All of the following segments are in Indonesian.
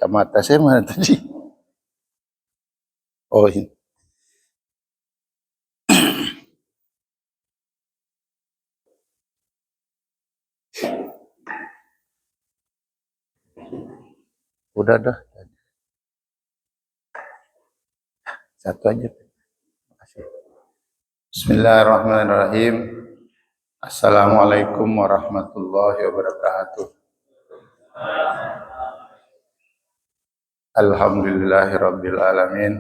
Kacamata saya mana tadi? Oh ini. Udah dah. Satu aja. Makasih. Bismillahirrahmanirrahim. Assalamualaikum warahmatullahi wabarakatuh. Alhamdulillahirabbil alamin.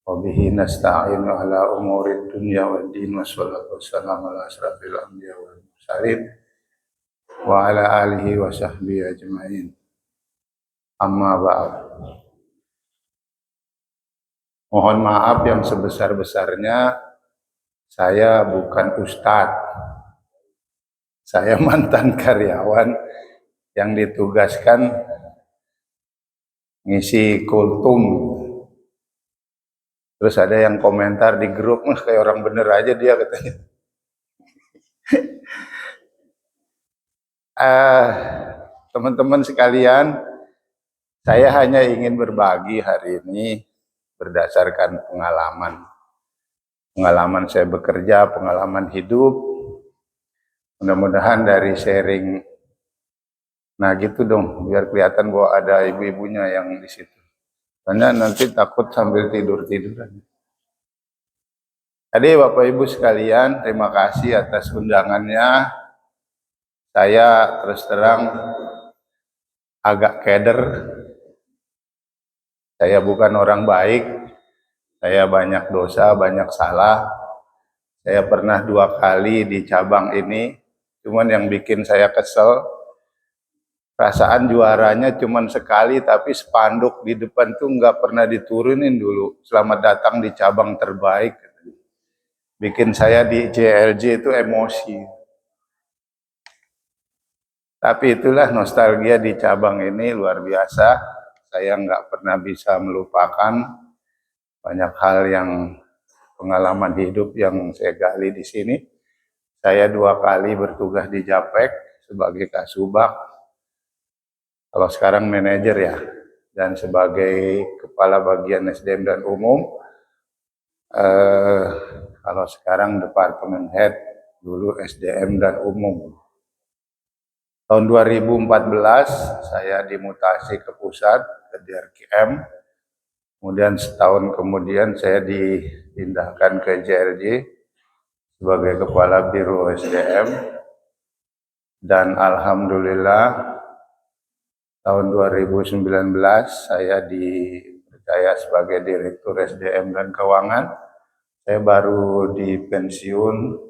Wa bihi nasta'inu ala umurid dunya waddin wassalatu wassalamu ala asrafil anbiya wal mursalin wa ala alihi wa sahbihi ajmain. Amma ba'd. Mohon maaf yang sebesar-besarnya, saya bukan ustadz. Saya mantan karyawan yang ditugaskan ngisi kultum. Terus ada yang komentar di grup, kayak orang bener aja dia katanya. Teman-teman sekalian, saya hanya ingin berbagi hari ini berdasarkan pengalaman saya bekerja, pengalaman hidup. Mudah-mudahan dari sharing, nah gitu dong, biar kelihatan bahwa ada ibu-ibunya yang di situ. Karena nanti takut sambil tidur-tiduran. Jadi Bapak Ibu sekalian, terima kasih atas undangannya. Saya terus terang agak keder. Saya bukan orang baik. Saya banyak dosa, banyak salah. Saya pernah 2 kali di cabang ini. Cuman yang bikin saya kesel, perasaan juaranya cuman sekali, tapi spanduk di depan tuh nggak pernah diturunin dulu. Selamat datang di cabang terbaik. Bikin saya di JLJ itu emosi. Tapi itulah nostalgia di cabang ini luar biasa. Saya nggak pernah bisa melupakan banyak hal yang pengalaman hidup yang saya gali di sini. Saya 2 kali bertugas di Japek sebagai kasubag. Kalau sekarang manajer ya, dan sebagai kepala bagian SDM dan umum. Kalau sekarang departemen head, dulu SDM dan umum. Tahun 2014 saya dimutasi ke pusat, ke DRKM. Kemudian setahun kemudian saya dipindahkan ke JLJ sebagai kepala biro SDM. Dan alhamdulillah tahun 2019 saya dipercaya sebagai direktur SDM dan keuangan. Saya baru dipensiun.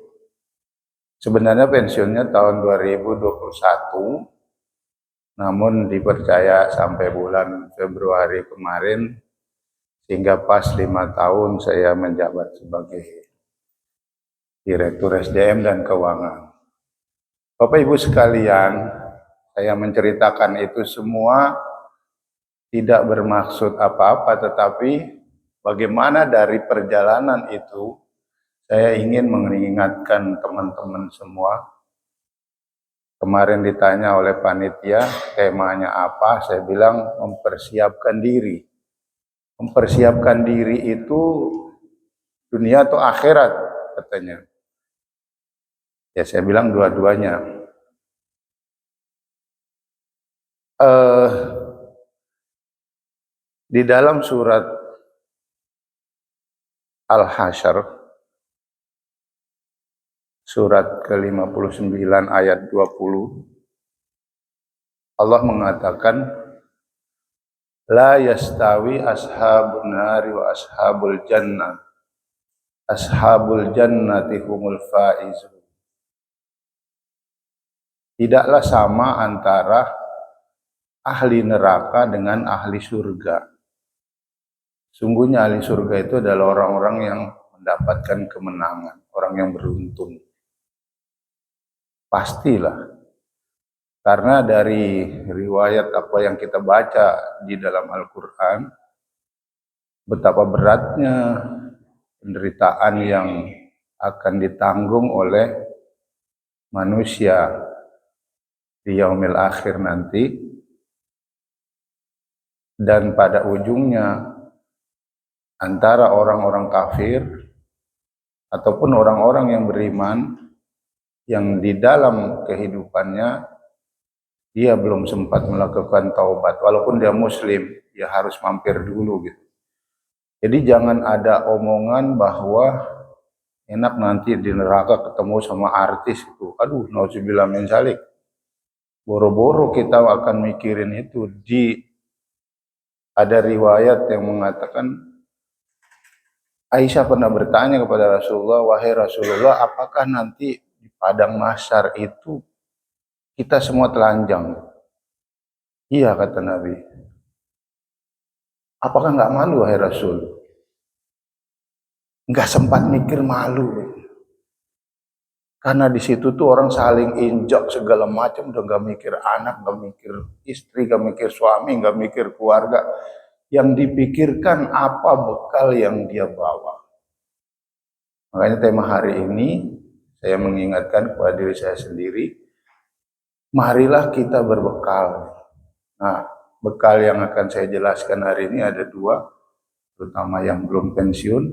Sebenarnya pensiunnya tahun 2021, namun dipercaya sampai bulan Februari kemarin, sehingga pas 5 tahun saya menjabat sebagai Direktur SDM dan Keuangan. Bapak Ibu sekalian, saya menceritakan itu semua tidak bermaksud apa-apa, tetapi bagaimana dari perjalanan itu, saya ingin mengingatkan teman-teman semua. Kemarin ditanya oleh panitia, temanya apa? Saya bilang mempersiapkan diri. Mempersiapkan diri itu dunia atau akhirat katanya. Ya saya bilang dua-duanya. Di dalam surat Al-Hasyr, surat ke-59 ayat 20, Allah mengatakan, La yastawi ashabun nari wa ashabul jannah. Ashabul jannati humul faizun. Tidaklah sama antara ahli neraka dengan ahli surga. Sungguhnya ahli surga itu adalah orang-orang yang mendapatkan kemenangan, orang yang beruntung. Pastilah. Karena dari riwayat apa yang kita baca di dalam Al-Quran, betapa beratnya penderitaan yang akan ditanggung oleh manusia di yaumil akhir nanti. dan pada ujungnya antara orang-orang kafir ataupun orang-orang yang beriman yang di dalam kehidupannya dia belum sempat melakukan taubat, walaupun dia muslim, dia harus mampir dulu gitu. Jadi jangan ada omongan bahwa enak nanti di neraka ketemu sama artis itu. Aduh, nauzubillah min dzalik. Boro-boro kita akan mikirin itu. Ada riwayat yang mengatakan Aisyah pernah bertanya kepada Rasulullah, wahai Rasulullah, apakah nanti di padang mahsyar itu kita semua telanjang? Iya, kata Nabi. Apakah nggak malu, wahai Rasul? Nggak sempat mikir malu. Karena di situ tuh orang saling injak segala macam, udah nggak mikir anak, nggak mikir istri, nggak mikir suami, nggak mikir keluarga. Yang dipikirkan apa bekal yang dia bawa. Makanya tema hari ini saya mengingatkan kepada diri saya sendiri, marilah kita berbekal. Nah, bekal yang akan saya jelaskan hari ini ada dua, terutama yang belum pensiun.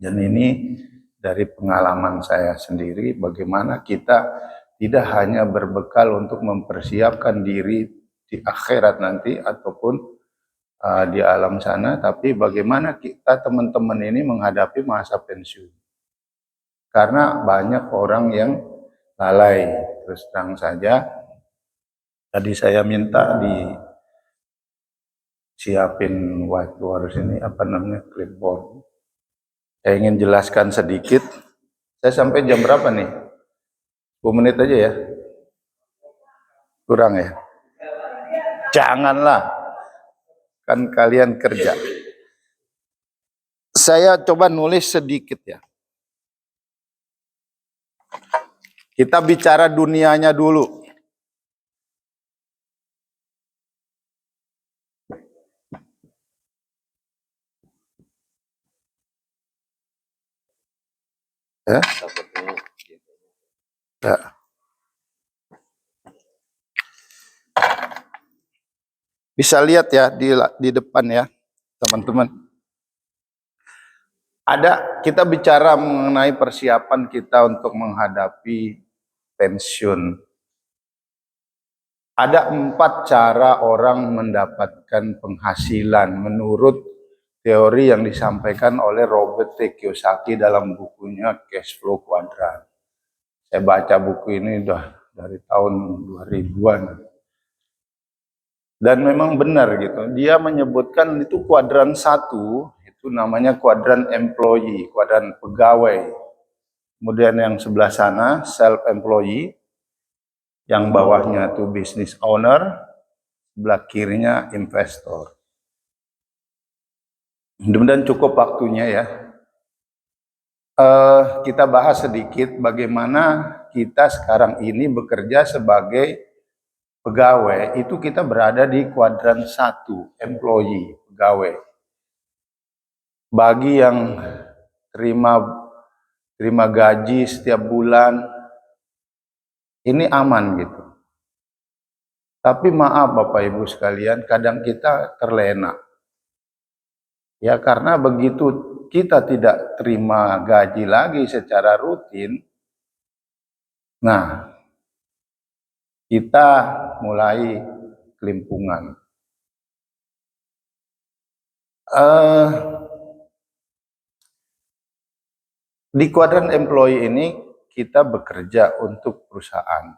Dan ini dari pengalaman saya sendiri, bagaimana kita tidak hanya berbekal untuk mempersiapkan diri di akhirat nanti ataupun di alam sana, tapi bagaimana kita teman-teman ini menghadapi masa pensiun. Karena banyak orang yang lalai. Terus terang saja, tadi saya minta disiapin whiteboard sini, apa namanya, clipboard. Saya ingin jelaskan sedikit. Saya sampai jam berapa nih? 10 menit aja ya? Kurang ya? Janganlah. Kan kalian kerja. Saya coba nulis sedikit ya. Kita bicara dunianya dulu. Ya. Ya. Bisa lihat ya di depan ya, teman-teman. Kita bicara mengenai persiapan kita untuk menghadapi pensiun. Ada 4 cara orang mendapatkan penghasilan menurut teori yang disampaikan oleh Robert T. Kiyosaki dalam bukunya Cash Flow Quadrant. Saya baca buku ini udah dari tahun 2000-an. Dan memang benar gitu. Dia menyebutkan itu kuadran 1, itu namanya kuadran employee, kuadran pegawai. Kemudian yang sebelah sana self-employee, yang bawahnya itu business owner, sebelah kirinya investor. Mudah-mudahan cukup waktunya ya. Kita bahas sedikit bagaimana kita sekarang ini bekerja sebagai pegawai, itu kita berada di kuadran 1, employee, pegawai. Bagi yang terima gaji setiap bulan, ini aman gitu. Tapi maaf Bapak Ibu sekalian, kadang kita terlena. Ya karena begitu kita tidak terima gaji lagi secara rutin, nah kita mulai kelimpungan. Di kuadran employee ini kita bekerja untuk perusahaan.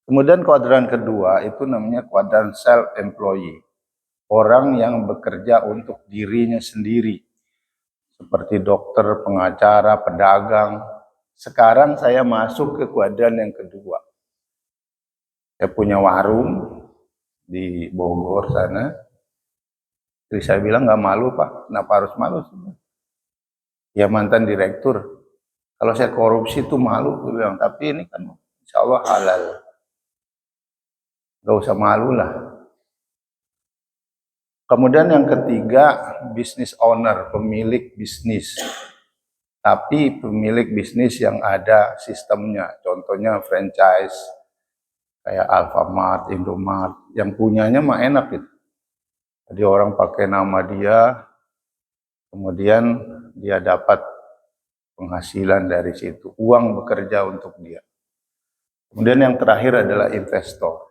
Kemudian kuadran kedua itu namanya kuadran self-employee. Orang yang bekerja untuk dirinya sendiri. Seperti dokter, pengacara, pedagang. Sekarang saya masuk ke kuadran yang kedua. Saya punya warung di Bogor sana. Jadi saya bilang nggak malu Pak, kenapa harus malu? Ya mantan direktur. Kalau saya korupsi itu malu, gue bilang. Tapi ini kan insya Allah halal. Gak usah malu lah. Kemudian yang ketiga, business owner, pemilik bisnis. Tapi pemilik bisnis yang ada sistemnya. Contohnya franchise, kayak Alfamart, Indomart. Yang punyanya mah enak gitu. Jadi orang pakai nama dia, kemudian dia dapat penghasilan dari situ. Uang bekerja untuk dia. Kemudian yang terakhir adalah investor.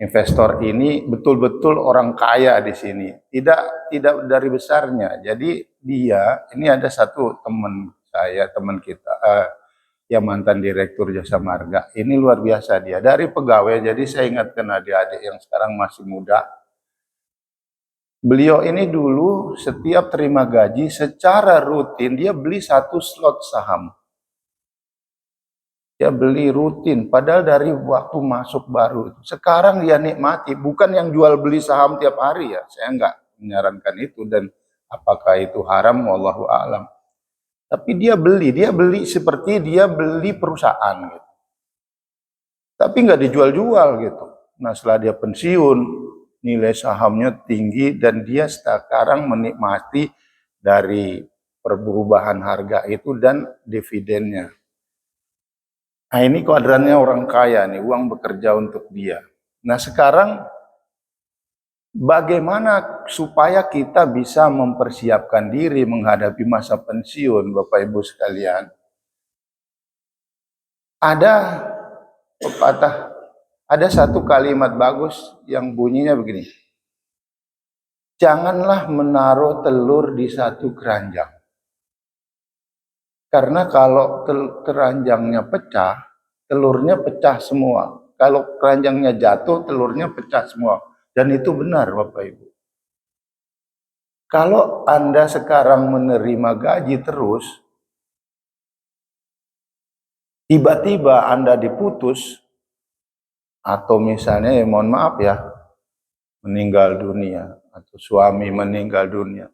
Investor ini betul-betul orang kaya di sini, tidak dari besarnya. Jadi dia ini ada satu teman saya, teman kita, yang mantan direktur Jasa Marga. Ini luar biasa dia dari pegawai. Jadi saya ingatkan adik-adik yang sekarang masih muda. Beliau ini dulu setiap terima gaji secara rutin dia beli 1 slot saham. Dia beli rutin, padahal dari waktu masuk baru. Sekarang dia nikmati, bukan yang jual beli saham tiap hari ya. Saya enggak menyarankan itu, dan apakah itu haram, wallahu a'lam. Tapi dia beli seperti dia beli perusahaan gitu. Tapi enggak dijual-jual gitu. Nah setelah dia pensiun, nilai sahamnya tinggi dan dia sekarang menikmati dari perubahan harga itu dan dividennya. Nah ini kuadrannya orang kaya nih, uang bekerja untuk dia. Nah sekarang bagaimana supaya kita bisa mempersiapkan diri menghadapi masa pensiun, Bapak Ibu sekalian? Ada pepatah, ada satu kalimat bagus yang bunyinya begini. Janganlah menaruh telur di satu keranjang. Karena kalau keranjangnya pecah, telurnya pecah semua. Kalau keranjangnya jatuh, telurnya pecah semua. Dan itu benar, Bapak Ibu. Kalau Anda sekarang menerima gaji terus, tiba-tiba Anda diputus, atau misalnya, ya mohon maaf ya, meninggal dunia, atau suami meninggal dunia,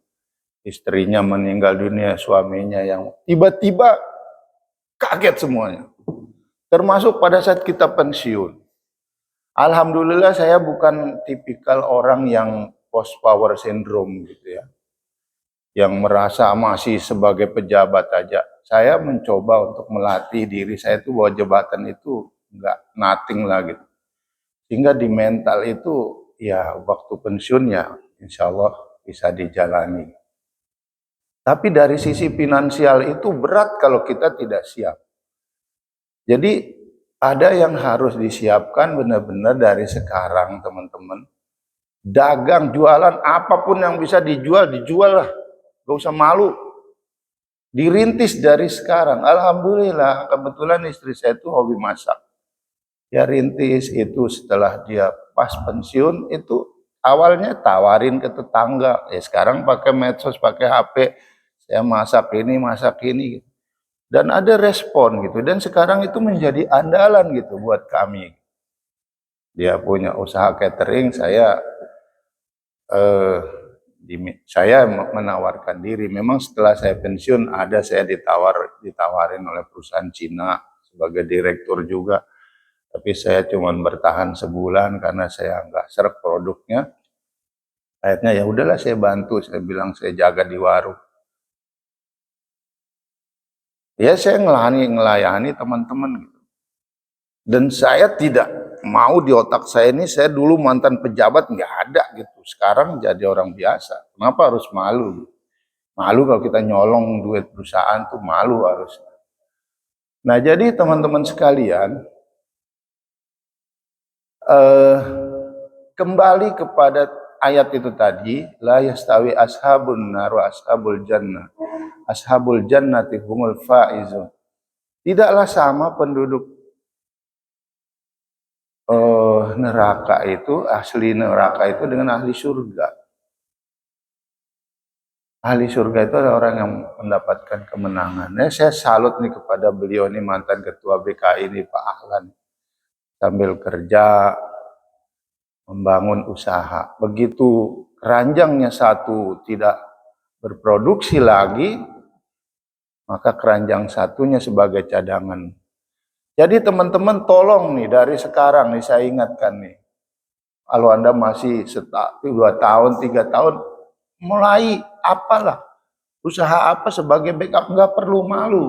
istrinya meninggal dunia, suaminya yang tiba-tiba kaget semuanya. Termasuk pada saat kita pensiun. Alhamdulillah saya bukan tipikal orang yang post power syndrome gitu ya. Yang merasa masih sebagai pejabat aja. Saya mencoba untuk melatih diri saya itu bahwa jabatan itu enggak nothing lah gitu. Sehingga di mental itu ya waktu pensiun ya insya Allah bisa dijalani. Tapi dari sisi finansial itu berat kalau kita tidak siap. Jadi ada yang harus disiapkan benar-benar dari sekarang teman-teman. Dagang, jualan, apapun yang bisa dijual, dijual lah. Gak usah malu. Dirintis dari sekarang. Alhamdulillah kebetulan istri saya itu hobi masak. Ya rintis itu setelah dia pas pensiun itu awalnya tawarin ke tetangga. Ya sekarang pakai medsos, pakai HP. Saya masak ini. Dan ada respon gitu. Dan sekarang itu menjadi andalan gitu buat kami. Dia punya usaha catering, saya menawarkan diri. Memang setelah saya pensiun ada saya ditawarin oleh perusahaan Cina sebagai direktur juga. Tapi saya cuma bertahan sebulan karena saya nggak serap produknya. Akhirnya ya udahlah saya bantu, saya bilang saya jaga di warung. Ya saya ngelayani teman-teman gitu. Dan saya tidak mau di otak saya ini, saya dulu mantan pejabat, nggak ada gitu. Sekarang jadi orang biasa. Kenapa harus malu? Malu kalau kita nyolong duit perusahaan tuh malu harusnya. Nah jadi teman-teman sekalian, kembali kepada ayat itu tadi, la yastawi ashabun nar wa ashabul jannah. Ashabul jannati humul faizun. Tidaklah sama penduduk neraka itu, ahli neraka itu dengan ahli surga. Ahli surga itu adalah orang yang mendapatkan kemenangan. Nah, saya salut nih kepada beliau ini, mantan ketua BKI ini Pak Ahlan. Sambil kerja, membangun usaha. Begitu keranjangnya satu tidak berproduksi lagi, maka keranjang satunya sebagai cadangan. Jadi teman-teman tolong nih dari sekarang nih saya ingatkan nih. Kalau Anda masih 2 tahun, 3 tahun, mulai apalah. Usaha apa sebagai backup, nggak perlu malu.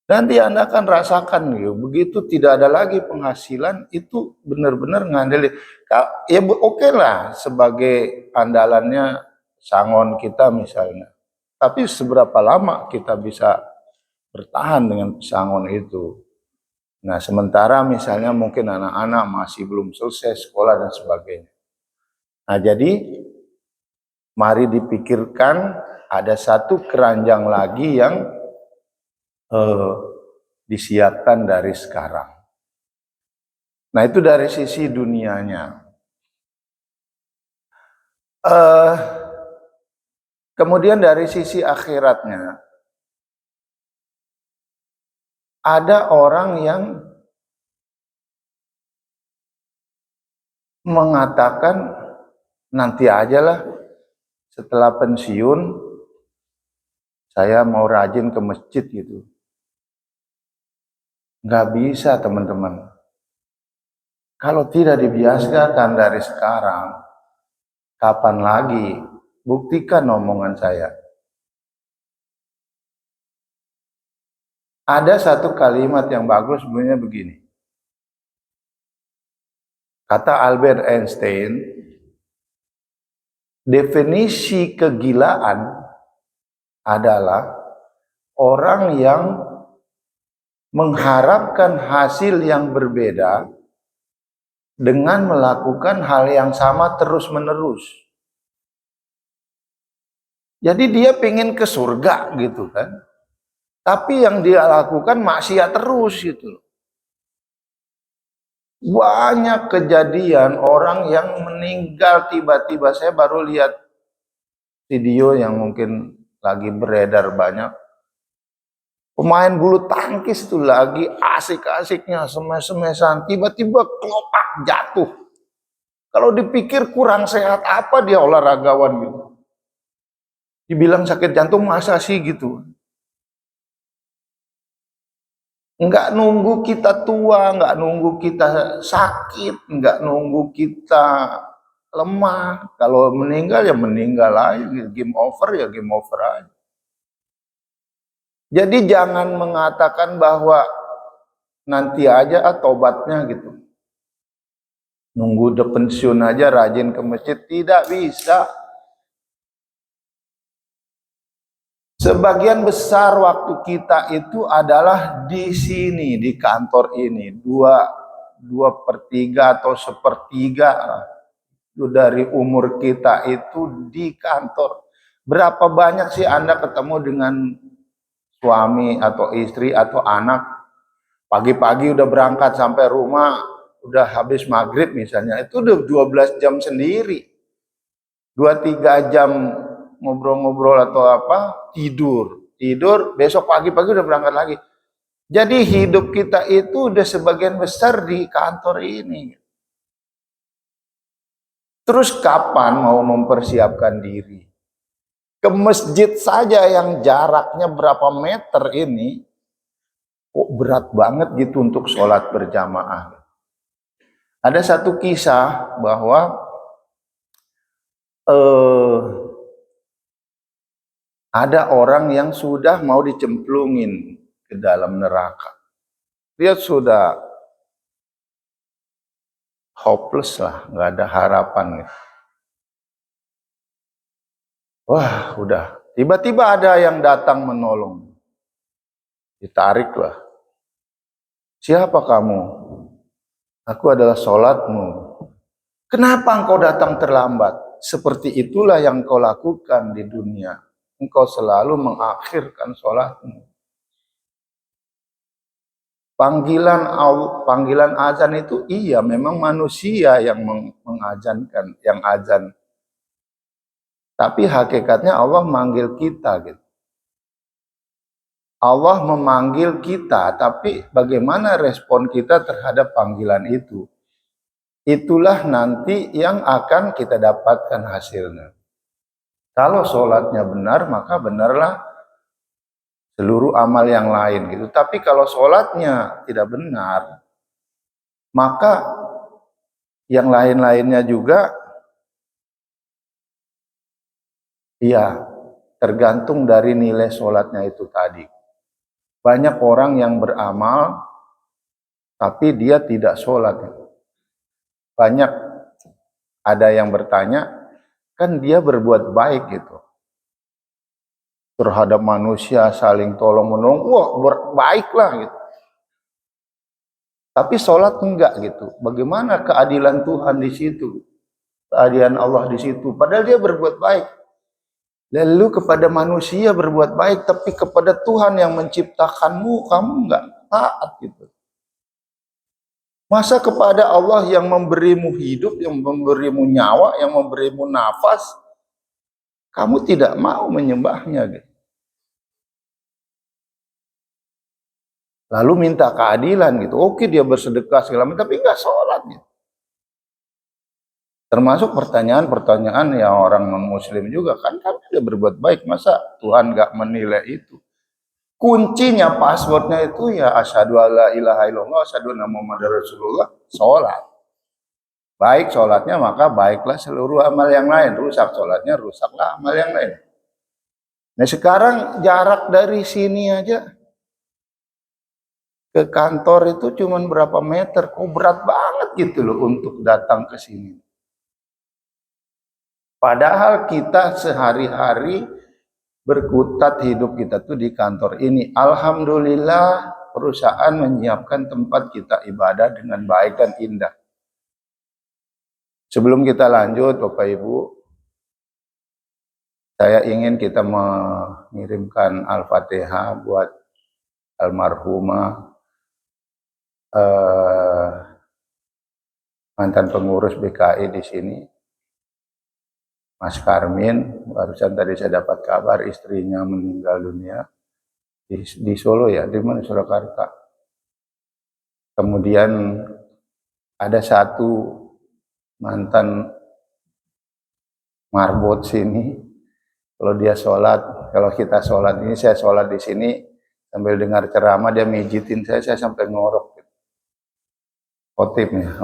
Nanti Anda akan rasakan gitu. Begitu tidak ada lagi penghasilan, itu benar-benar ngandelin. Ya oke lah sebagai andalannya sangon kita misalnya. Tapi seberapa lama kita bisa bertahan dengan pesangon itu? Nah, sementara misalnya mungkin anak-anak masih belum selesai sekolah dan sebagainya. Nah, jadi mari dipikirkan ada satu keranjang lagi yang disiapkan dari sekarang. Nah, itu dari sisi dunianya. Kemudian dari sisi akhiratnya, ada orang yang mengatakan nanti aja lah setelah pensiun saya mau rajin ke masjid gitu. Nggak bisa teman-teman. Kalau tidak dibiasakan dari sekarang, kapan lagi? Buktikan omongan saya. Ada satu kalimat yang bagus sebenarnya begini. Kata Albert Einstein, definisi kegilaan adalah orang yang mengharapkan hasil yang berbeda dengan melakukan hal yang sama terus-menerus. Jadi dia pengen ke surga gitu kan. Tapi yang dia lakukan maksiat terus gitu. Banyak kejadian orang yang meninggal tiba-tiba. Saya baru lihat video yang mungkin lagi beredar banyak. Pemain bulu tangkis itu lagi asik-asiknya semes-semesan. Tiba-tiba kelopak jatuh. Kalau dipikir kurang sehat apa dia olahragawan gitu. Dibilang sakit jantung masa sih gitu. Enggak nunggu kita tua, enggak nunggu kita sakit, enggak nunggu kita lemah. Kalau meninggal ya meninggal aja, game over ya game over aja. Jadi jangan mengatakan bahwa nanti aja tobatnya gitu. Nunggu udah pensiun aja rajin ke masjid, tidak bisa. Sebagian besar waktu kita itu adalah di sini, di kantor ini. Dua per tiga atau sepertiga dari umur kita itu di kantor. Berapa banyak sih Anda ketemu dengan suami atau istri atau anak, pagi-pagi udah berangkat sampai rumah, udah habis maghrib misalnya, itu udah 12 jam sendiri. 2-3 jam ngobrol-ngobrol atau apa, tidur, besok pagi-pagi udah berangkat lagi. Jadi hidup kita itu udah sebagian besar di kantor ini. Terus kapan mau mempersiapkan diri? Ke masjid saja yang jaraknya berapa meter ini, kok berat banget gitu untuk sholat berjamaah. Ada satu kisah bahwa ada orang yang sudah mau dicemplungin ke dalam neraka. Dia sudah hopeless lah, nggak ada harapan. Wah, udah. Tiba-tiba ada yang datang menolong. Ditariklah. Siapa kamu? Aku adalah sholatmu. Kenapa engkau datang terlambat? Seperti itulah yang kau lakukan di dunia. Engkau selalu mengakhirkan sholatmu. Panggilan azan itu iya, memang manusia yang mengazankan, yang azan. Tapi hakikatnya Allah manggil kita gitu. Allah memanggil kita, tapi bagaimana respon kita terhadap panggilan itu? Itulah nanti yang akan kita dapatkan hasilnya. Kalau sholatnya benar, maka benarlah seluruh amal yang lain gitu. Tapi kalau sholatnya tidak benar, maka yang lain-lainnya juga ya tergantung dari nilai sholatnya itu tadi. Banyak orang yang beramal, tapi dia tidak sholat. Banyak ada yang bertanya, kan dia berbuat baik gitu. Terhadap manusia, saling tolong menolong, wah baiklah gitu. Tapi sholat enggak gitu. Bagaimana keadilan Tuhan di situ? Keadilan Allah di situ. Padahal dia berbuat baik. Lalu kepada manusia berbuat baik, tapi kepada Tuhan yang menciptakanmu, kamu enggak taat gitu. Masa kepada Allah yang memberimu hidup, yang memberimu nyawa, yang memberimu nafas, kamu tidak mau menyembahnya gitu. Lalu minta keadilan gitu. Oke, dia bersedekah segala macam, tapi enggak sholat gitu. Termasuk pertanyaan-pertanyaan yang orang non-muslim juga, kan kami sudah berbuat baik, masa Tuhan nggak menilai itu? Kuncinya, passwordnya itu ya asyhadu alla ilaha illallah, asyhadu anna muhammadar rasulullah, sholat. Baik sholatnya, maka baiklah seluruh amal yang lain. Rusak sholatnya, rusaklah amal yang lain. Nah sekarang jarak dari sini aja ke kantor itu cuma berapa meter, kok berat banget gitu loh untuk datang ke sini. Padahal kita sehari-hari berkutat hidup kita tuh di kantor ini. Alhamdulillah perusahaan menyiapkan tempat kita ibadah dengan baik dan indah. Sebelum kita lanjut Bapak Ibu, saya ingin kita mengirimkan Al-Fatihah buat almarhumah mantan pengurus BKI di sini. Mas Karmin, barusan tadi saya dapat kabar istrinya meninggal dunia di Solo ya, di mana Surakarta. Kemudian ada satu mantan marbot sini, kalau dia sholat, kalau kita sholat ini, saya sholat di sini sambil dengar ceramah, dia mijitin saya sampai ngorok. Khotibnya.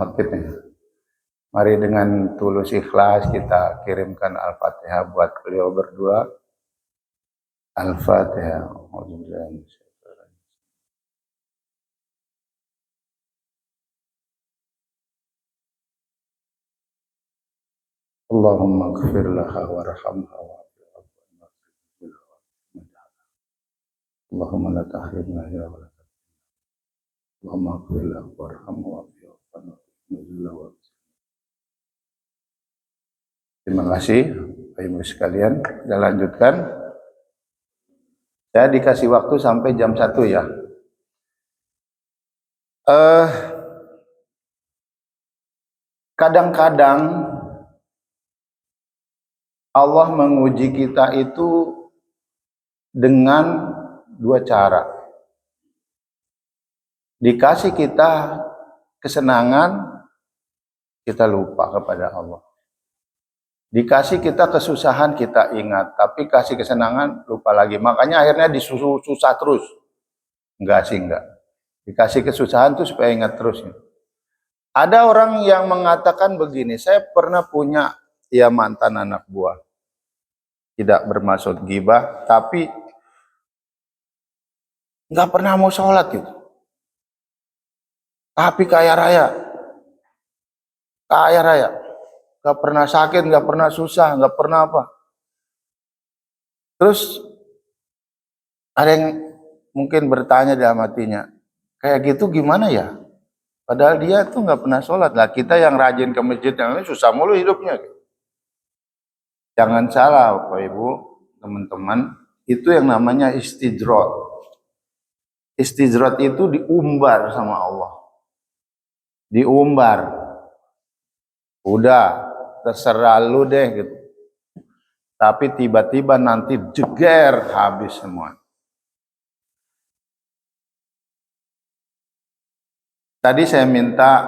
Mari dengan tulus ikhlas kita kirimkan Al-Fatihah buat beliau berdua. Al-Fatihah. Allahumma ighfir laha warhamha wa'afiha. Allahumma la tahrimna ya wa la Allahumma ighfir laha warhamha wa'afiha. Terima kasih Bapak Ibu sekalian. Kita lanjutkan. Saya dikasih waktu sampai jam 1 ya. Kadang-kadang Allah menguji kita itu dengan dua cara. Dikasih kita kesenangan, kita lupa kepada Allah. Dikasih kita kesusahan, kita ingat. Tapi kasih kesenangan, lupa lagi. Makanya akhirnya susah terus. Enggak. Dikasih kesusahan tuh supaya ingat terus. Ada orang yang mengatakan begini, saya pernah punya ya mantan anak buah. Tidak bermaksud ghibah, tapi nggak pernah mau sholat gitu. Tapi kaya raya. Nggak pernah sakit, nggak pernah susah, nggak pernah apa. Terus ada yang mungkin bertanya dalam hatinya, kayak gitu gimana ya? Padahal dia tuh nggak pernah sholat. Lah kita yang rajin ke masjid yang ini susah mulu hidupnya. Jangan salah Bapak Ibu, teman-teman, itu yang namanya istidrot. Istidrot itu diumbar sama Allah. Diumbar. Udah, terserah lu deh gitu. Tapi tiba-tiba nanti jeger habis semua. Tadi saya minta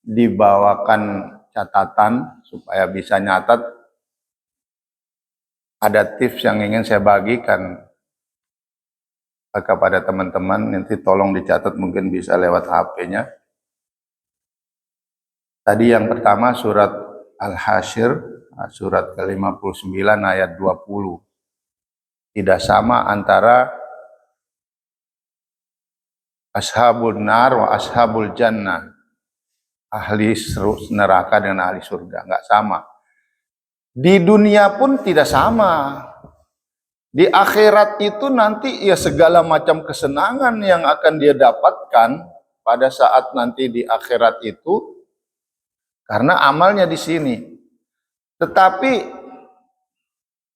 dibawakan catatan supaya bisa nyatat. Ada tips yang ingin saya bagikan kepada teman-teman, nanti tolong dicatat, mungkin bisa lewat HP-nya. Tadi yang pertama surat Al-Hasyr, surat ke-59 ayat 20. Tidak sama antara ashabun nar wa ashabul jannah. Ahli neraka dengan ahli surga, nggak sama. Di dunia pun tidak sama. Di akhirat itu nanti ya segala macam kesenangan yang akan dia dapatkan pada saat nanti di akhirat itu karena amalnya di sini. Tetapi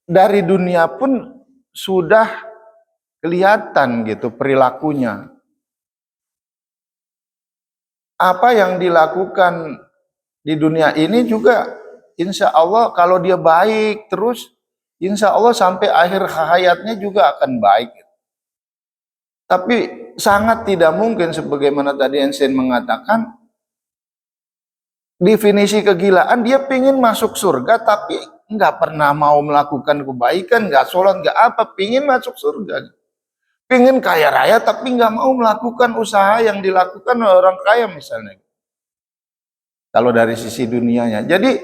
dari dunia pun sudah kelihatan gitu perilakunya. Apa yang dilakukan di dunia ini juga insya Allah kalau dia baik terus, insya Allah sampai akhir hayatnya juga akan baik. Tapi sangat tidak mungkin sebagaimana tadi Einstein mengatakan, definisi kegilaan dia pingin masuk surga tapi nggak pernah mau melakukan kebaikan, nggak sholat, nggak apa, pingin masuk surga. Pingin kaya raya tapi nggak mau melakukan usaha yang dilakukan oleh orang kaya misalnya. Kalau dari sisi dunianya. Jadi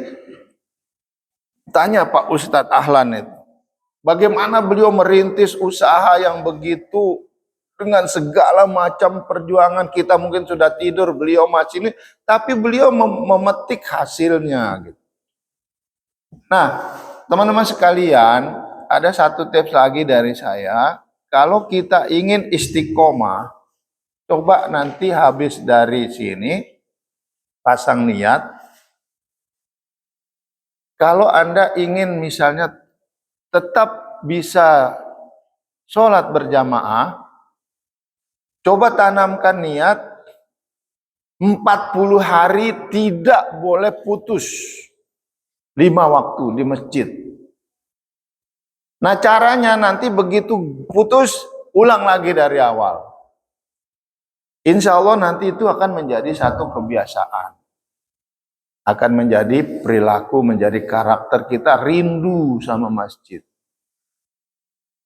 tanya Pak Ustadz Ahlan itu, bagaimana beliau merintis usaha yang begitu dengan segala macam perjuangan. Kita mungkin sudah tidur, beliau masih ini, tapi beliau memetik hasilnya. Gitu. Nah, teman-teman sekalian, ada satu tips lagi dari saya. Kalau kita ingin istiqomah, coba nanti habis dari sini, pasang niat. Kalau Anda ingin misalnya tetap bisa sholat berjamaah, coba tanamkan niat 40 hari tidak boleh putus 5 waktu di masjid. Nah caranya nanti begitu putus, ulang lagi dari awal. Insya Allah nanti itu akan menjadi satu kebiasaan. Akan menjadi perilaku, menjadi karakter kita rindu sama masjid.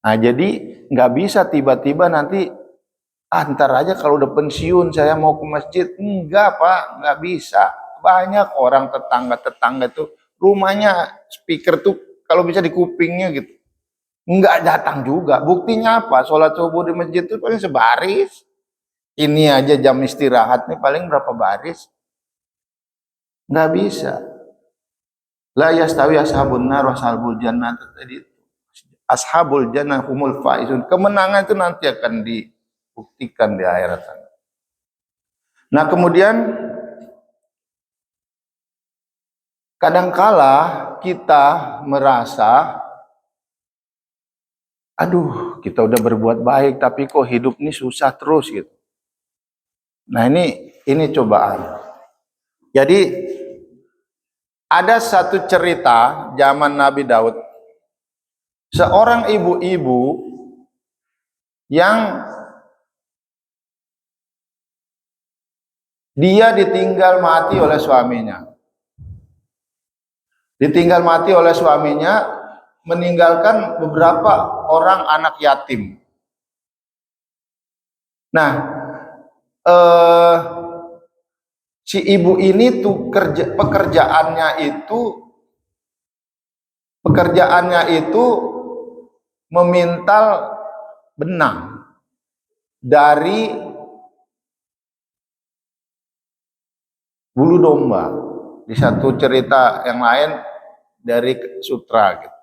Nah jadi nggak bisa tiba-tiba nanti antar aja kalau udah pensiun saya mau ke masjid. Enggak Pak, nggak bisa. Banyak orang tetangga itu rumahnya speaker tuh kalau bisa di kupingnya gitu. Enggak datang juga. Buktinya apa? Sholat subuh di masjid itu paling sebaris. Ini aja jam istirahat nih paling berapa baris? Nggak bisa. La yastawi ashabun nar wa ashabul jannah tadi. Ashabul jannah humul faizun. Kemenangan itu nanti akan dibuktikan di akhirat. Nah, kemudian kadangkala kita merasa aduh, kita udah berbuat baik tapi kok hidup ini susah terus gitu. Nah, ini cobaan. Jadi ada satu cerita zaman Nabi Daud. Seorang ibu-ibu yang dia ditinggal mati oleh suaminya. Ditinggal mati oleh suaminya, meninggalkan beberapa orang anak yatim. Nah, si ibu ini tuh pekerjaannya itu memintal benang dari bulu domba. Di satu cerita yang lain dari sutra gitu.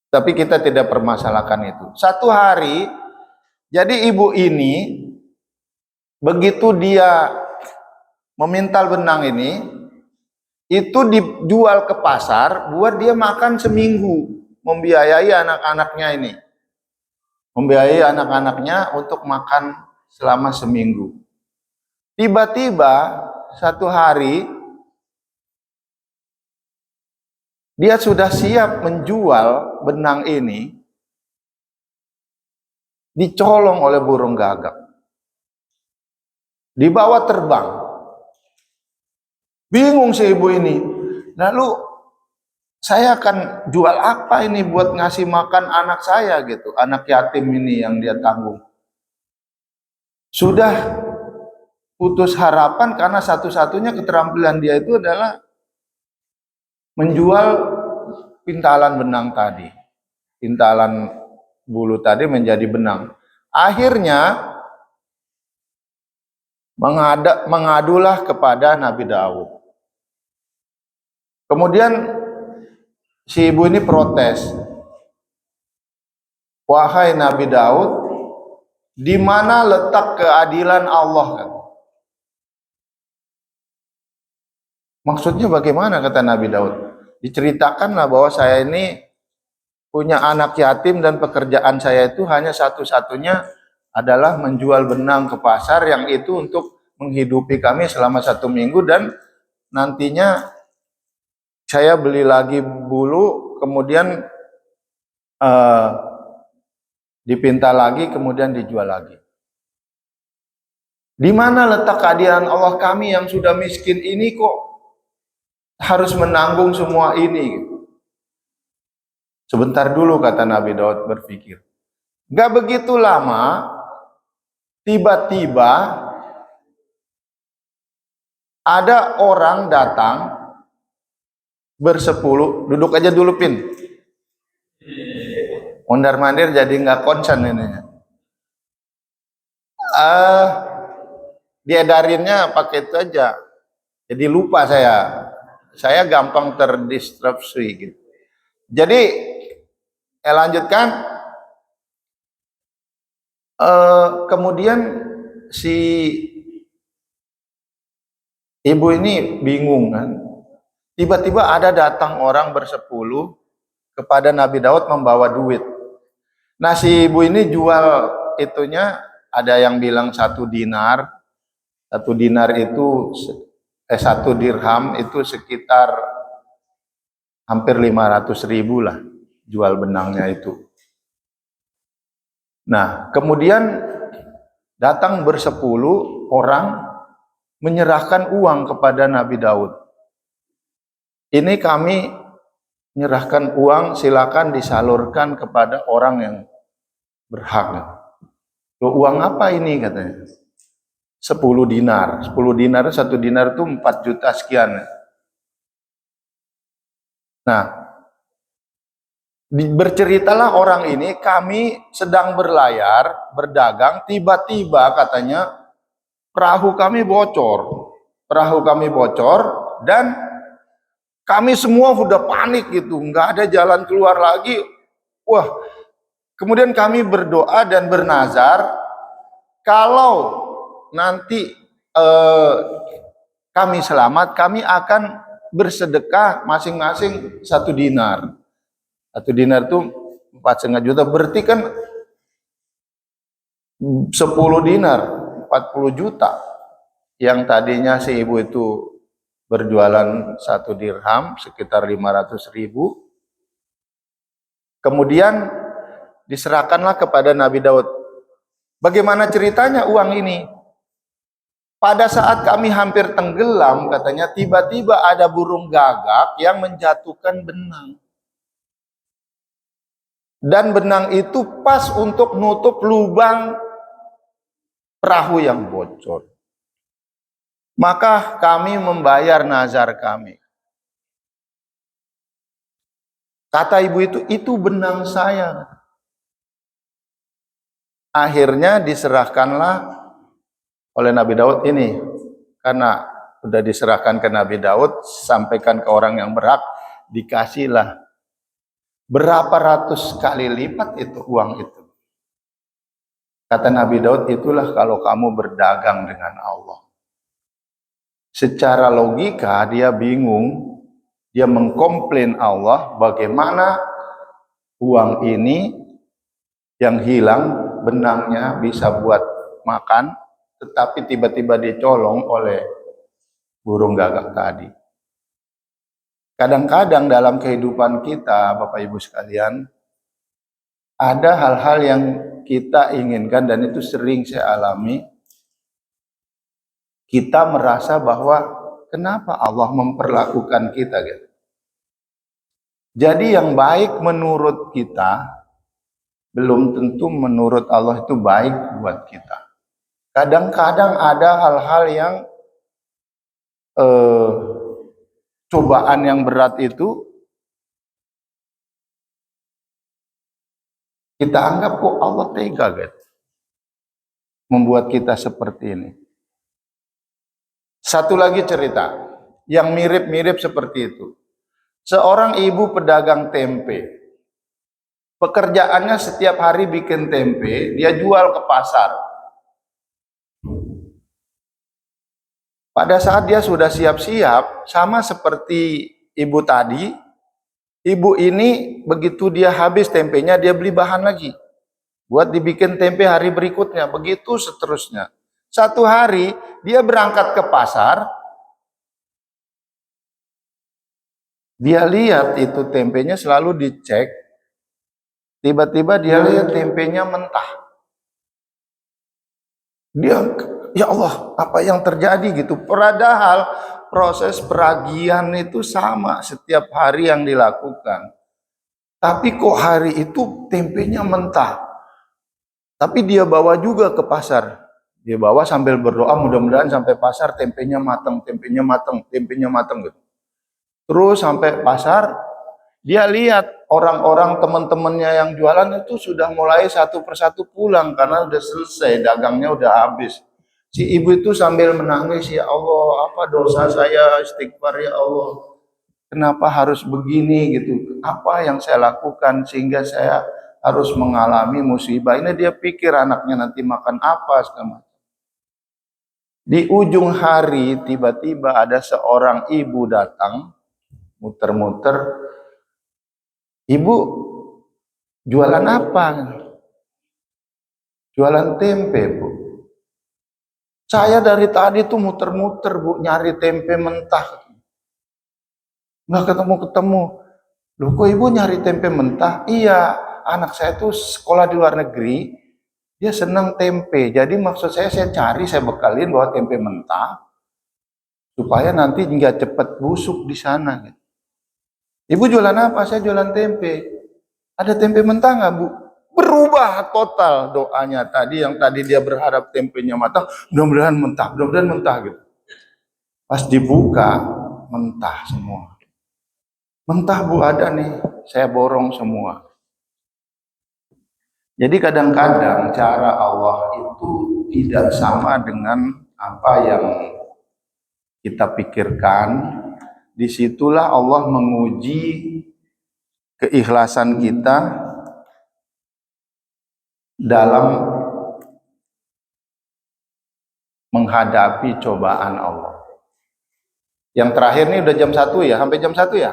Tapi kita tidak permasalahkan itu. Satu hari, jadi ibu ini begitu dia memintal benang ini, itu dijual ke pasar buat dia makan seminggu, membiayai anak-anaknya ini. Membiayai anak-anaknya untuk makan selama seminggu. Tiba-tiba satu hari dia sudah siap menjual benang ini, dicolong oleh burung gagak. Dibawa terbang. Bingung si ibu ini. Lalu saya akan jual apa ini buat ngasih makan anak saya gitu, anak yatim ini yang dia tanggung. Sudah putus harapan karena satu-satunya keterampilan dia itu adalah menjual pintalan benang tadi. Pintalan bulu tadi menjadi benang. Akhirnya mengadulah kepada Nabi Daud. Kemudian si ibu ini protes, wahai Nabi Daud, di mana letak keadilan Allah? Kan? Maksudnya bagaimana, kata Nabi Daud? Diceritakanlah bahwa saya ini punya anak yatim dan pekerjaan saya itu hanya satu-satunya adalah menjual benang ke pasar, yang itu untuk menghidupi kami selama 1 minggu, dan nantinya saya beli lagi bulu, kemudian dipinta lagi, kemudian dijual lagi. Di mana letak keadilan Allah? Kami yang sudah miskin ini kok harus menanggung semua ini? Sebentar dulu, kata Nabi Daud berpikir. Gak begitu lama, tiba-tiba ada orang datang bersepuluh. Duduk aja dulu, Pin. Mondar-mandir jadi nggak konsen ini. Diedarinnya pakai itu aja. Jadi lupa saya. Saya gampang terdistraksi gitu. Jadi lanjutkan. Kemudian si ibu ini bingung kan. Tiba-tiba ada datang orang bersepuluh kepada Nabi Daud membawa duit. Nah, si ibu ini jual itunya, ada yang bilang 1 dinar. 1 dinar itu 1 dirham itu sekitar hampir 500.000 lah jual benangnya itu. Nah, kemudian datang bersepuluh orang menyerahkan uang kepada Nabi Daud. Ini kami menyerahkan uang, silakan disalurkan kepada orang yang berhak. Loh, uang apa ini, katanya? 10 dinar. 10 dinar, 1 dinar itu 4 juta sekian. Nah, berceritalah orang ini, kami sedang berlayar, berdagang, tiba-tiba katanya perahu kami bocor. Perahu kami bocor dan kami semua sudah panik gitu, nggak ada jalan keluar lagi. Wah, kemudian kami berdoa dan bernazar, kalau nanti kami selamat, kami akan bersedekah masing-masing 1 dinar. 1 dinar itu 4,5 juta, berarti kan 10 dinar 40 juta. Yang tadinya si ibu itu berjualan 1 dirham sekitar 500.000. Kemudian diserahkanlah kepada Nabi Daud. Bagaimana ceritanya uang ini? Pada saat kami hampir tenggelam, katanya, tiba-tiba ada burung gagak yang menjatuhkan benang. Dan benang itu pas untuk nutup lubang perahu yang bocor. Maka kami membayar nazar kami. Kata ibu itu benang saya. Akhirnya diserahkanlah oleh Nabi Daud ini. Karena sudah diserahkan ke Nabi Daud, sampaikan ke orang yang berhak, dikasihlah berapa ratus kali lipat itu uang itu. Kata Nabi Daud, itulah kalau kamu berdagang dengan Allah. Secara logika dia bingung, dia mengkomplain Allah, bagaimana uang ini yang hilang benangnya bisa buat makan, tetapi tiba-tiba dicolong oleh burung gagak tadi. Kadang-kadang dalam kehidupan kita, Bapak Ibu sekalian, ada hal-hal yang kita inginkan, dan itu sering saya alami. Kita merasa bahwa kenapa Allah memperlakukan kita gitu. Jadi yang baik menurut kita belum tentu menurut Allah itu baik buat kita. Kadang-kadang ada hal-hal yang cobaan yang berat itu kita anggap kok Allah tega gitu. membuat kita seperti ini? Satu lagi cerita yang mirip-mirip seperti itu. Seorang ibu pedagang tempe. Pekerjaannya setiap hari bikin tempe, dia jual ke pasar. Pada saat dia sudah siap-siap, sama seperti ibu tadi, ibu ini begitu dia habis tempenya, dia beli bahan lagi. Buat dibikin tempe hari berikutnya, begitu seterusnya. Satu hari, dia berangkat ke pasar, dia lihat itu tempenya selalu dicek, tiba-tiba dia lihat tempenya mentah. Dia, ya Allah, apa yang terjadi gitu? Padahal proses peragian itu sama setiap hari yang dilakukan. Tapi kok hari itu tempenya mentah? Tapi dia bawa juga ke pasar. Dia bawa sambil berdoa, mudah-mudahan sampai pasar tempenya matang, tempenya matang, tempenya matang gitu. Terus sampai pasar, dia lihat orang-orang teman-temannya yang jualan itu sudah mulai satu persatu pulang karena udah selesai, dagangnya udah habis. Si ibu itu sambil menangis, ya Allah, apa dosa saya, istighfar ya Allah. Kenapa harus begini gitu? Apa yang saya lakukan sehingga saya harus mengalami musibah? Ini dia pikir anaknya nanti makan apa segala. Di ujung hari tiba-tiba ada seorang ibu datang, muter-muter. Ibu, jualan apa? Jualan tempe, Bu. Saya dari tadi tuh muter-muter, Bu, nyari tempe mentah. Nggak ketemu-ketemu. Loh, kok ibu nyari tempe mentah? Iya, anak saya tuh sekolah di luar negeri, dia senang tempe. Jadi maksud saya cari, saya bekalin bawa tempe mentah, supaya nanti nggak cepat busuk di sana. Ibu jualan apa? Saya jualan tempe. Ada tempe mentah nggak, Bu? Berubah total doanya tadi, yang tadi dia berharap tempenya matang, mudah-mudahan mentah gitu. Pas dibuka, mentah semua. Mentah, Bu, ada nih, saya borong semua. Jadi kadang-kadang cara Allah itu tidak sama dengan apa yang kita pikirkan. Disitulah Allah menguji keikhlasan kita dalam menghadapi cobaan Allah. Yang terakhir nih udah jam 1 ya, sampai jam 1 ya?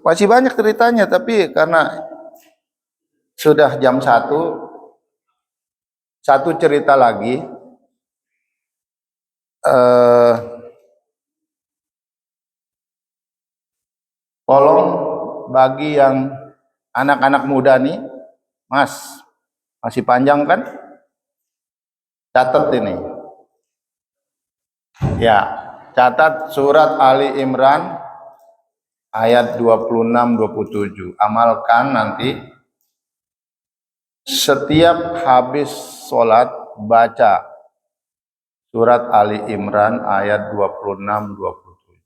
Masih banyak ceritanya, tapi karena sudah jam 1, satu cerita lagi. Tolong bagi yang anak-anak muda nih, Mas, masih panjang kan? Catat ini. Ya, catat surat Ali Imran ayat 26-27. Amalkan nanti. Setiap habis sholat baca surat Ali Imran ayat 26-27.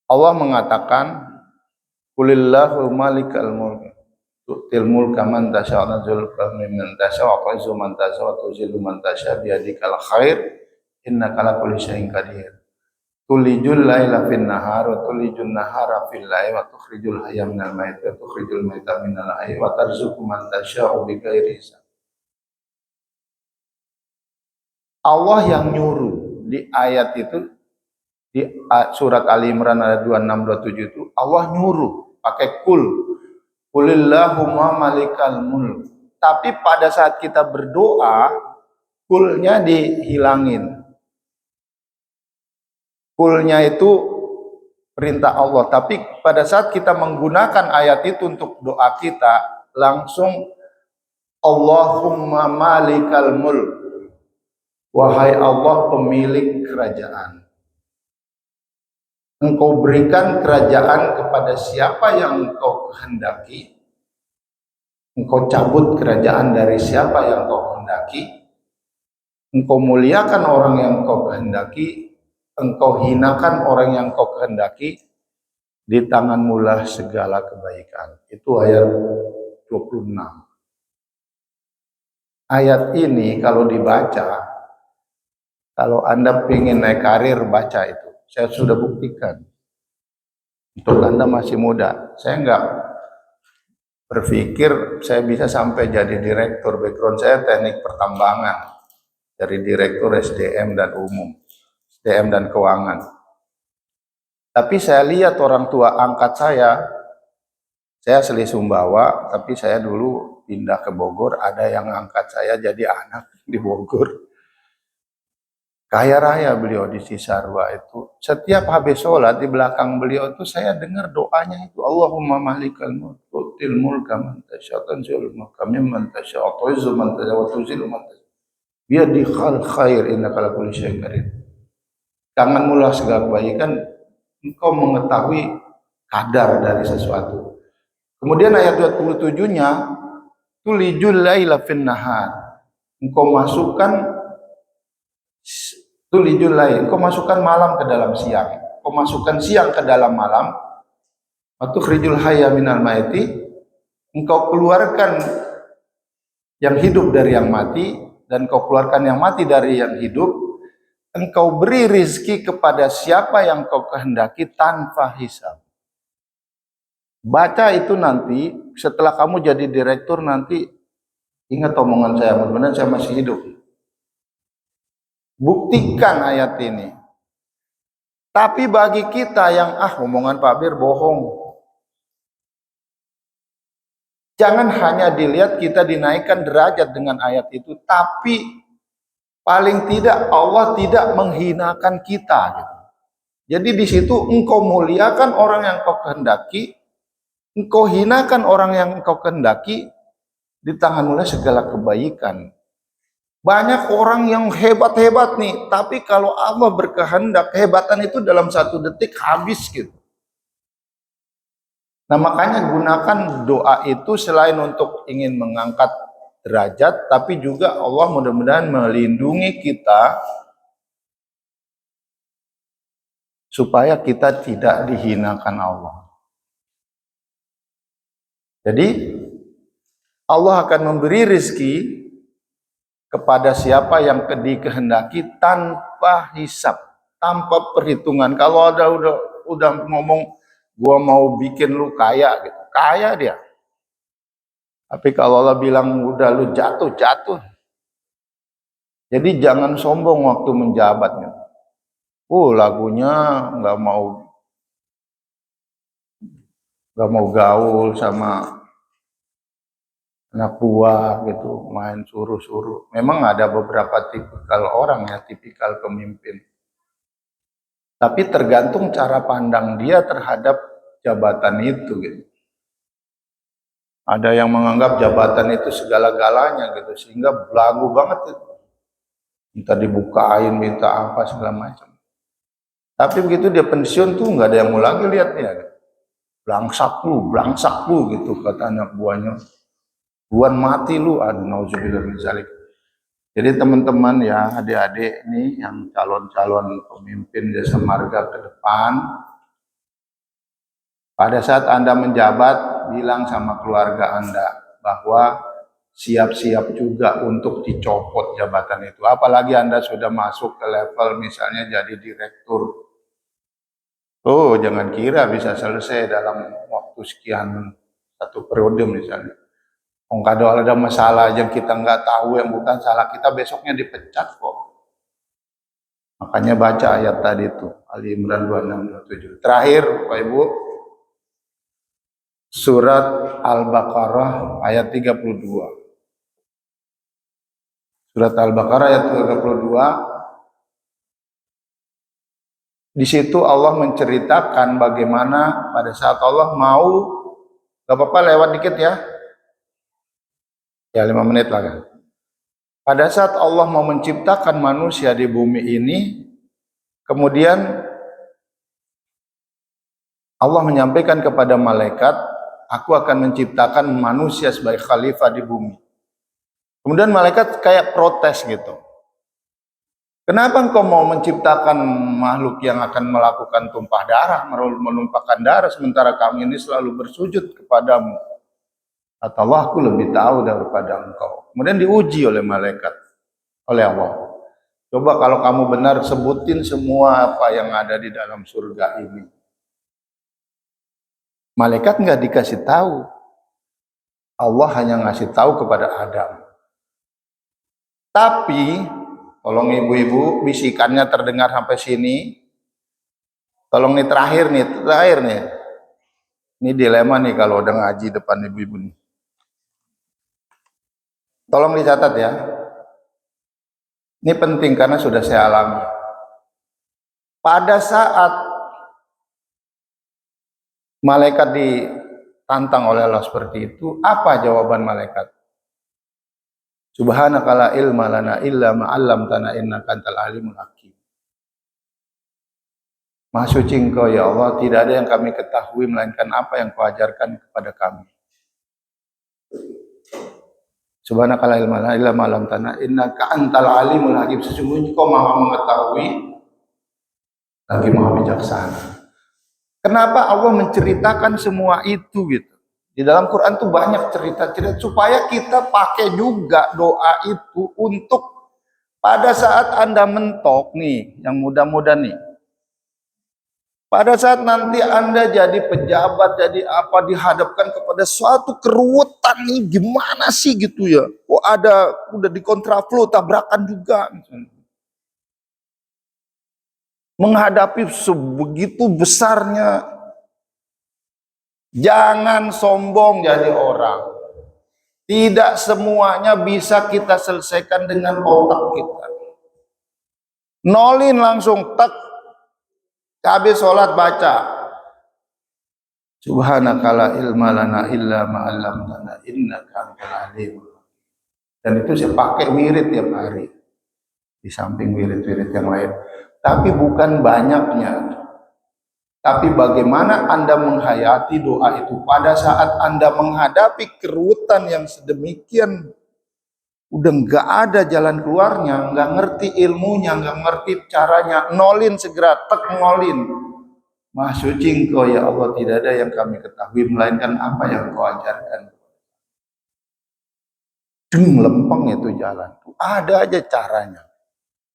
Allah mengatakan, Qulillahu malikal mulk tu'til mulka man tasya' wa tanzi'ul mulka mimman tasya' wa tu'izzu man tasya' wa tuzillu man tasya' biyadikal khair innaka ala kulli syai'in qadir. Tulijul laila fin nahar wa tulijul nahara fil lail wa tukhrijul hayya minal mayyit wa tukhrijul mayyita minal hayy wa tarzuqu man tasya'u bighairi hisab. Allah yang nyuruh di ayat itu, di surat Ali Imran ayat 26-27 itu Allah nyuruh pakai kulillahumma malikal mulk. Tapi pada saat kita berdoa, kulnya dihilangin. Kulnya itu perintah Allah. Tapi pada saat kita menggunakan ayat itu untuk doa kita, langsung Allahumma malikal mulk. Wahai Allah pemilik kerajaan. Engkau berikan kerajaan kepada siapa yang engkau kehendaki. Engkau cabut kerajaan dari siapa yang engkau kehendaki. Engkau muliakan orang yang engkau kehendaki. Engkau hinakan orang yang engkau kehendaki. Di tanganmulah segala kebaikan. Itu ayat 26. Ayat ini kalau dibaca, kalau Anda ingin naik karir, baca itu. Saya sudah buktikan. Untuk Anda masih muda, saya enggak berpikir saya bisa sampai jadi direktur. Background saya teknik pertambangan, dari direktur SDM dan umum, SDM dan keuangan. Tapi saya lihat orang tua angkat saya asli Sumbawa, tapi saya dulu pindah ke Bogor, ada yang angkat saya jadi anak di Bogor. Kaya raya beliau di Cisarua itu. Setiap habis sholat di belakang beliau itu saya dengar doanya itu. Allahumma malikal mulk tu'til mulka man tasya' tanzi'ul mulka mimman tasya' wa tu'izzu man tasya' wa tuzillu man tasya' biyadikal khair innaka ala kulli syai'in qadir. Tanganmulah segala kebaikan, engkau mengetahui kadar dari sesuatu. Kemudian ayat 27-nya, tulijul laila fin nahar. Engkau masukkan tulijul lail, engkau masukkan malam ke dalam siang. Engkau masukkan siang ke dalam malam. Wa tukhrijul hayya minal maiti. Engkau keluarkan yang hidup dari yang mati dan engkau keluarkan yang mati dari yang hidup. Engkau beri rizki kepada siapa yang kau kehendaki tanpa hisab. Baca itu nanti, setelah kamu jadi direktur nanti, ingat omongan saya, mudah-mudahan saya masih hidup. Buktikan ayat ini. Tapi bagi kita yang omongan Pak Bir bohong. Jangan hanya dilihat kita dinaikkan derajat dengan ayat itu, tapi paling tidak Allah tidak menghinakan kita gitu. Jadi di situ engkau muliakan orang yang kau kehendaki, engkau hinakan orang yang engkau kehendaki, di tanganmu segala kebaikan. Banyak orang yang hebat-hebat nih, tapi kalau Allah berkehendak, kehebatan itu dalam 1 detik habis gitu. Nah makanya gunakan doa itu selain untuk ingin mengangkat derajat, tapi juga Allah mudah-mudahan melindungi kita supaya kita tidak dihinakan Allah. Jadi Allah akan memberi rezeki kepada siapa yang dikehendaki tanpa hisab, tanpa perhitungan. Kalau ada udah ngomong gua mau bikin lu kaya gitu, kaya dia. Tapi kalau Allah bilang udah lu jatuh. Jadi jangan sombong waktu menjabatnya. Lagunya nggak mau gaul sama anak buah gitu, main suruh-suruh. Memang ada beberapa tipikal orang ya, tipikal pemimpin. Tapi tergantung cara pandang dia terhadap jabatan itu gitu. Ada yang menganggap jabatan itu segala-galanya gitu, sehingga belagu banget itu. Minta dibukain, minta apa segala macam. Tapi begitu dia pensiun tuh nggak ada yang mau lagi lihat dia. Blangsak lu gitu kata anak buahnya. Buan mati lu, aduh nauzubillah min dzalik. Jadi teman-teman ya, adik-adik nih yang calon-calon pemimpin jasa marga ke depan, pada saat Anda menjabat, bilang sama keluarga Anda bahwa siap-siap juga untuk dicopot jabatan itu. Apalagi Anda sudah masuk ke level misalnya jadi direktur. Jangan kira bisa selesai dalam waktu sekian, 1 periode misalnya. Kalau ada masalah yang kita nggak tahu yang bukan salah kita, besoknya dipecat kok. Makanya baca ayat tadi itu, Ali Imran 26-27. Terakhir Bapak Ibu, surat Al-Baqarah ayat 32. Surat Al-Baqarah ayat 32. Di situ Allah menceritakan bagaimana pada saat Allah mau, gak apa-apa lewat dikit ya. Ya 5 menit lah kan. Pada saat Allah mau menciptakan manusia di bumi ini, kemudian Allah menyampaikan kepada malaikat, aku akan menciptakan manusia sebagai khalifah di bumi. Kemudian malaikat kayak protes gitu. Kenapa engkau mau menciptakan makhluk yang akan melakukan tumpah darah, menumpahkan darah, sementara kami ini selalu bersujud kepadamu? Kata Allah, aku lebih tahu daripada engkau. Kemudian diuji oleh malaikat, oleh Allah. Coba kalau kamu benar, sebutin semua apa yang ada di dalam surga ini. Malaikat nggak dikasih tahu. Allah hanya ngasih tahu kepada Adam. Tapi, tolong ibu-ibu, bisikannya terdengar sampai sini. Tolong nih terakhir nih. Ini dilema nih kalau udah ngaji depan ibu-ibu nih. Tolong dicatat ya. Ini penting karena sudah saya alami. Pada saat malaikat ditantang oleh Allah seperti itu, apa jawaban malaikat? Subhanaka la ilma lana illa ma 'allamtana innaka antal alimul hakim. Maha suci Engkau ya Allah, tidak ada yang kami ketahui melainkan apa yang Kau ajarkan kepada kami. Subhanaka la ilma lana illa ma 'allamtana innaka antal alimul hakim. Sesungguhnya Kau Maha mengetahui lagi Maha bijaksana. Kenapa Allah menceritakan semua itu gitu? Di dalam Quran tuh banyak cerita-cerita supaya kita pakai juga doa itu untuk pada saat Anda mentok nih, yang muda-muda nih. Pada saat nanti Anda jadi pejabat, jadi apa, dihadapkan kepada suatu keruwetan nih, gimana sih gitu ya? Oh ada, udah di kontraflow, tabrakan juga. Menghadapi sebegitu besarnya, jangan sombong jadi orang. Tidak semuanya bisa kita selesaikan dengan otak kita. Nolin langsung, tek. Habis sholat baca. Subhanaka la ilma lana illa ma 'allamtana innaka antal alim. Dan itu saya pakai wirid tiap hari. Di samping wirid-wirid yang lain. Tapi bukan banyaknya. Tapi bagaimana Anda menghayati doa itu pada saat Anda menghadapi keruwetan yang sedemikian, udah nggak ada jalan keluarnya, nggak ngerti ilmunya, nggak ngerti caranya, nolin segera, tek nolin. Maha suci Engkau ya Allah, tidak ada yang kami ketahui melainkan apa yang Kau ajarkan. Lempeng itu jalan. Ada aja caranya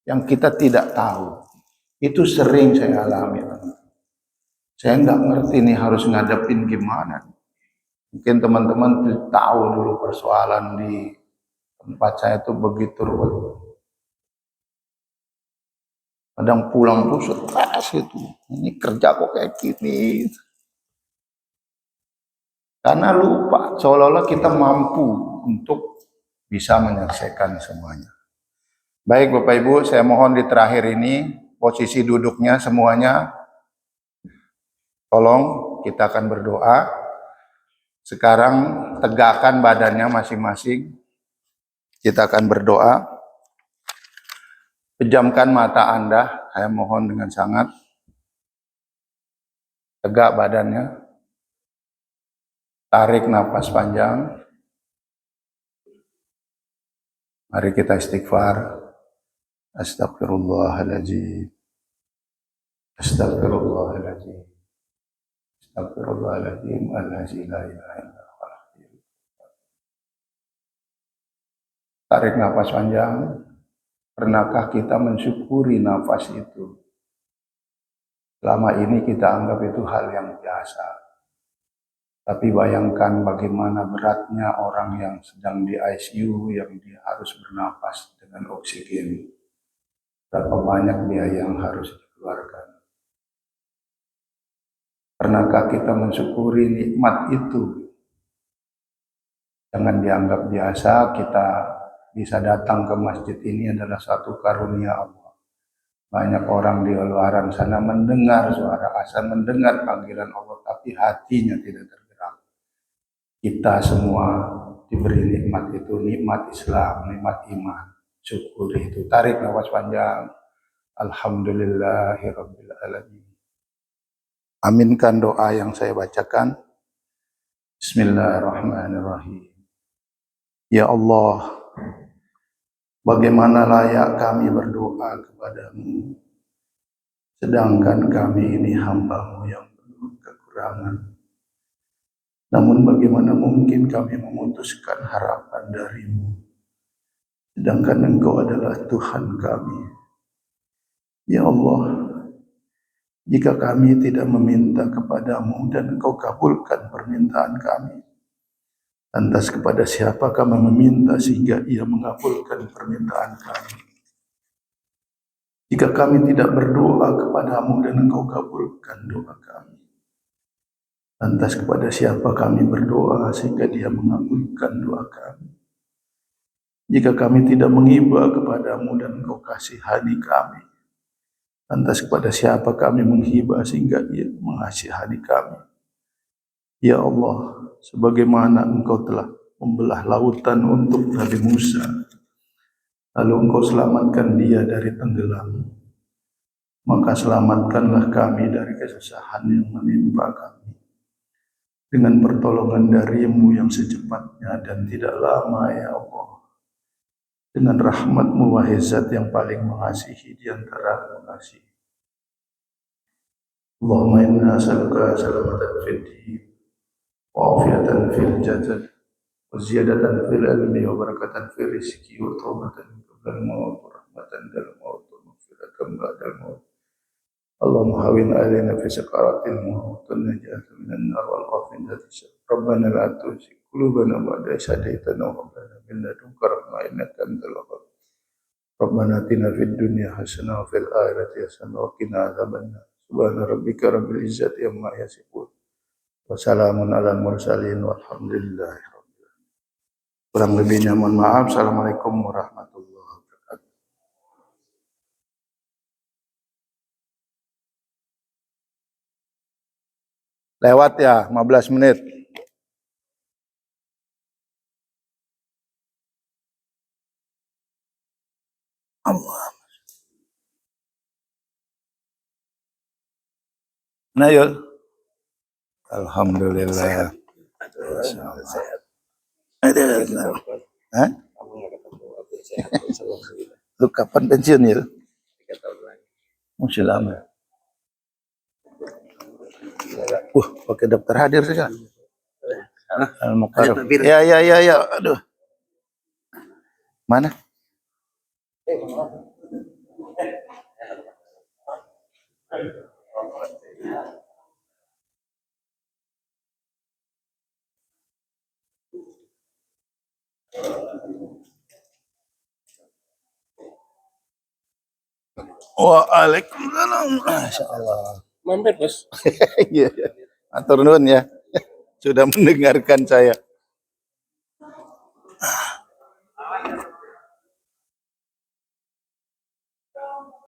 yang kita tidak tahu. Itu sering saya alami. Saya nggak ngerti nih harus ngadepin gimana. Mungkin teman-teman tahu dulu persoalan di tempat saya itu begitu ruwet. Kadang pulang tuh stres itu. Ini kerja kok kayak gini. Karena lupa, seolah-olah kita mampu untuk bisa menyelesaikan semuanya. Baik Bapak Ibu, saya mohon di terakhir ini, posisi duduknya semuanya, tolong kita akan berdoa. Sekarang tegakkan badannya masing-masing. Kita akan berdoa. Pejamkan mata Anda, saya mohon dengan sangat. Tegak badannya. Tarik nafas panjang. Mari kita istighfar. Astagfirullahaladzim. Astagfirullahaladzim. Astagfirullahaladzim. Tarik nafas panjang. Pernahkah kita mensyukuri nafas itu? Selama ini kita anggap itu hal yang biasa. Tapi bayangkan bagaimana beratnya orang yang sedang di ICU, yang dia harus bernafas dengan oksigen. Berapa banyak biaya yang harus dikeluarkan. Pernahkah kita mensyukuri nikmat itu? Jangan dianggap biasa, kita bisa datang ke masjid ini adalah satu karunia Allah. Banyak orang di luaran sana mendengar suara azan, mendengar panggilan Allah, tapi hatinya tidak tergerak. Kita semua diberi nikmat itu, nikmat Islam, nikmat iman. Syukuri itu. Tarik nafas panjang. Alhamdulillahirabbil alamin. Aminkan doa yang saya bacakan. Bismillahirrahmanirrahim. Ya Allah, Bagaimana layak kami berdoa kepadamu, sedangkan kami ini hamba-Mu yang penuh kekurangan. Namun bagaimana mungkin kami memutuskan harapan dari-Mu, sedangkan Engkau adalah Tuhan kami. Ya Allah, jika kami tidak meminta kepadamu dan Engkau kabulkan permintaan kami, lantas kepada siapa kami meminta sehingga Ia mengabulkan permintaan kami? Jika kami tidak berdoa kepadamu dan Engkau kabulkan doa kami, lantas kepada siapa kami berdoa sehingga Dia mengabulkan doa kami? Jika kami tidak menghibah kepadamu dan Engkau kasihani kami, lantas kepada siapa kami menghibah sehingga Ia mengasihani kami? Ya Allah, sebagaimana Engkau telah membelah lautan untuk Nabi Musa, lalu Engkau selamatkan dia dari tenggelam, maka selamatkanlah kami dari kesusahan yang menimpa kami dengan pertolongan dari-Mu yang secepatnya dan tidak lama, ya Allah. Dengan rahmat-Mu, wahai Zat yang paling mengasihi di antara mengasihi. Allahumma inna as'aluka salamatan fid din wa afiyatan fil jasad wa ziyadatan fil ilmi wa barakatan fil rizki wa taubatan qabla al-maut wa rahmatan dal maut wa maghfiratan ba'dal maut. Allahumma hawin alaina fi sakaratil maut wa najata minan nar wal khawfin dzati. Rabbana la tuzigh qulubana ba'da idh hadaytana wa hab lana min ladunka rahmah innaka antal wahhab. Rabbana atina fid dunya hasanah wa fil akhirati hasanah wa qina adzabannar. Subhana rabbika rabbil izzati amma yasifun. Wassalamun ala mursalin walhamdulillahi rabbil alamin. Kurang lebihnya mohon maaf. Assalamualaikum warahmatullahi wabarakatuh. Lewat ya 15 menit. Allah. Nah, yuk. Alhamdulillah. Hah? Lu kapan pensiun ya? 3 tahun lagi. Masih lama. Pakai dokter hadir sekarang. Al-Mukarram. Ya. Aduh. Mana? Waalaikumsalam. Masyaallah. Mampir, Bos. Iya. Atur nuhun ya. Sudah mendengarkan saya.